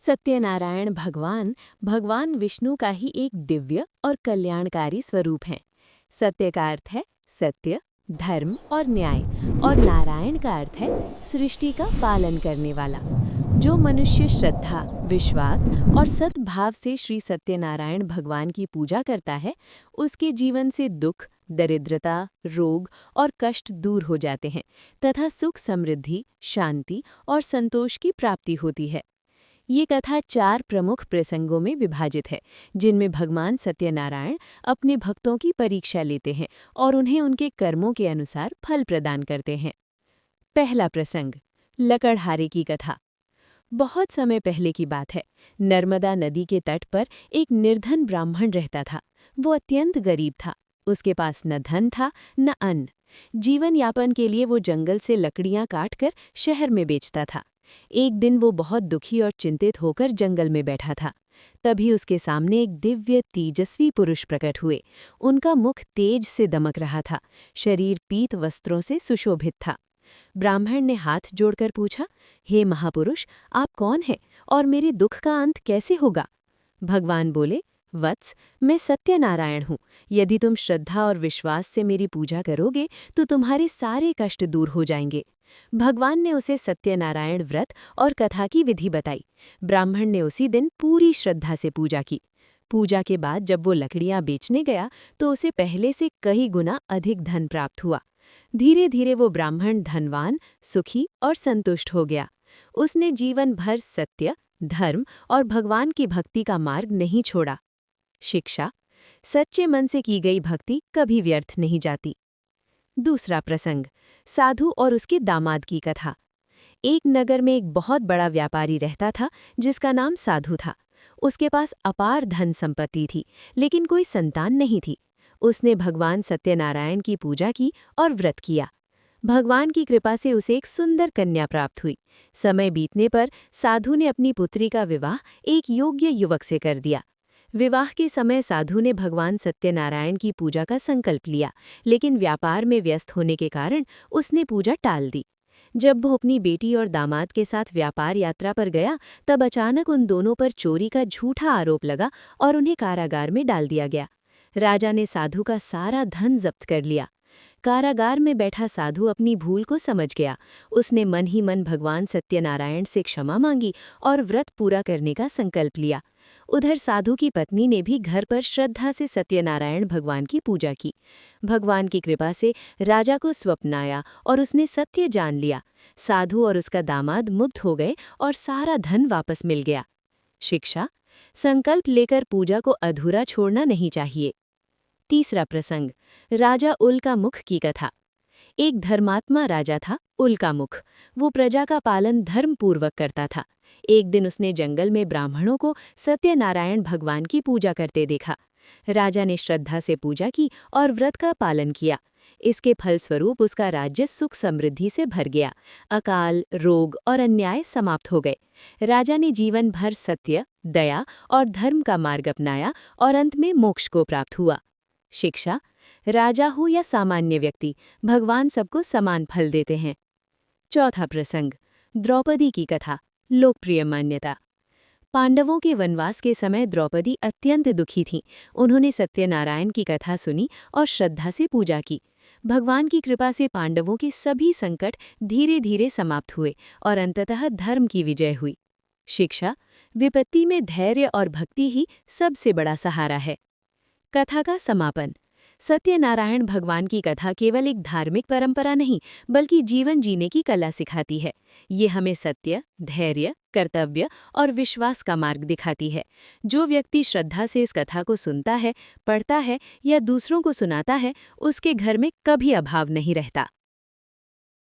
सत्यनारायण भगवान भगवान विष्णु का ही एक दिव्य और कल्याणकारी स्वरूप हैं। सत्य का अर्थ है सत्य, धर्म और न्याय, और नारायण का अर्थ है सृष्टि का पालन करने वाला। जो मनुष्य श्रद्धा, विश्वास और सद्भाव से श्री सत्यनारायण भगवान की पूजा करता है, उसके जीवन से दुख, दरिद्रता, रोग और कष्ट दूर हो जाते हैं तथा सुख, समृद्धि, शांति और संतोष की प्राप्ति होती है। ये कथा 4 प्रमुख प्रसंगों में विभाजित है, जिनमें भगवान सत्यनारायण अपने भक्तों की परीक्षा लेते हैं और उन्हें उनके कर्मों के अनुसार फल प्रदान करते हैं। पहला प्रसंग, लकड़हारे की कथा। बहुत समय पहले की बात है। नर्मदा नदी के तट पर एक निर्धन ब्राह्मण रहता था। वो अत्यंत गरीब था। उसके पास न धन था न अन्न। जीवन यापन के लिए वो जंगल से लकड़ियां काटकर शहर में बेचता था। एक दिन वो बहुत दुखी और चिंतित होकर जंगल में बैठा था। तभी उसके सामने एक दिव्य तेजस्वी पुरुष प्रकट हुए। उनका मुख तेज से दमक रहा था, शरीर पीत वस्त्रों से सुशोभित था। ब्राह्मण ने हाथ जोड़कर पूछा, हे महापुरुष, आप कौन हैं और मेरे दुख का अंत कैसे होगा? भगवान बोले, वत्स, मैं सत्यनारायण हूँ। यदि तुम श्रद्धा और विश्वास से मेरी पूजा करोगे तो तुम्हारे सारे कष्ट दूर हो जाएंगे। भगवान ने उसे सत्यनारायण व्रत और कथा की विधि बताई। ब्राह्मण ने उसी दिन पूरी श्रद्धा से पूजा की। पूजा के बाद जब वो लकड़ियां बेचने गया तो उसे पहले से कई गुना अधिक धन प्राप्त हुआ। धीरे धीरे वो ब्राह्मण धनवान, सुखी और संतुष्ट हो गया। उसने जीवन भर सत्य, धर्म और भगवान की भक्ति का मार्ग नहीं छोड़ा। शिक्षा: सच्चे मन से की गई भक्ति कभी व्यर्थ नहीं जाती। दूसरा प्रसंग, साधु और उसके दामाद की कथा। एक नगर में एक बहुत बड़ा व्यापारी रहता था जिसका नाम साधु था। उसके पास अपार धन संपत्ति थी, लेकिन कोई संतान नहीं थी। उसने भगवान सत्यनारायण की पूजा की और व्रत किया। भगवान की कृपा से उसे एक सुंदर कन्या प्राप्त हुई। समय बीतने पर साधु ने अपनी पुत्री का विवाह एक योग्य युवक से कर दिया। विवाह के समय साधु ने भगवान सत्यनारायण की पूजा का संकल्प लिया, लेकिन व्यापार में व्यस्त होने के कारण उसने पूजा टाल दी। जब वो अपनी बेटी और दामाद के साथ व्यापार यात्रा पर गया, तब अचानक उन दोनों पर चोरी का झूठा आरोप लगा और उन्हें कारागार में डाल दिया गया। राजा ने साधु का सारा धन जब्त कर लिया। कारागार में बैठा साधु अपनी भूल को समझ गया। उसने मन ही मन भगवान सत्यनारायण से क्षमा मांगी और व्रत पूरा करने का संकल्प लिया। उधर साधु की पत्नी ने भी घर पर श्रद्धा से सत्यनारायण भगवान की पूजा की। भगवान की कृपा से राजा को स्वप्न आया और उसने सत्य जान लिया। साधु और उसका दामाद मुक्त हो गए और सारा धन वापस मिल गया। शिक्षा: संकल्प लेकर पूजा को अधूरा छोड़ना नहीं चाहिए। तीसरा प्रसंग, राजा उल्कामुख की कथा। एक धर्मात्मा राजा था, उल्कामुख। वो प्रजा का पालन धर्मपूर्वक करता था। एक दिन उसने जंगल में ब्राह्मणों को सत्यनारायण भगवान की पूजा करते देखा। राजा ने श्रद्धा से पूजा की और व्रत का पालन किया। इसके फलस्वरूप उसका राज्य सुख समृद्धि से भर गया। अकाल, रोग और अन्याय समाप्त हो गए। राजा ने जीवन भर सत्य, दया और धर्म का मार्ग अपनाया और अंत में मोक्ष को प्राप्त हुआ। शिक्षा: राजा हो या सामान्य व्यक्ति, भगवान सबको समान फल देते हैं। चौथा प्रसंग, द्रौपदी की कथा। लोकप्रिय मान्यता। पांडवों के वनवास के समय द्रौपदी अत्यंत दुखी थीं। उन्होंने सत्यनारायण की कथा सुनी और श्रद्धा से पूजा की। भगवान की कृपा से पांडवों के सभी संकट धीरे धीरे समाप्त हुए और अंततः धर्म की विजय हुई। शिक्षा: विपत्ति में धैर्य और भक्ति ही सबसे बड़ा सहारा है। कथा का समापन। सत्यनारायण भगवान की कथा केवल एक धार्मिक परंपरा नहीं, बल्कि जीवन जीने की कला सिखाती है। ये हमें सत्य, धैर्य, कर्तव्य और विश्वास का मार्ग दिखाती है। जो व्यक्ति श्रद्धा से इस कथा को सुनता है, पढ़ता है या दूसरों को सुनाता है, उसके घर में कभी अभाव नहीं रहता।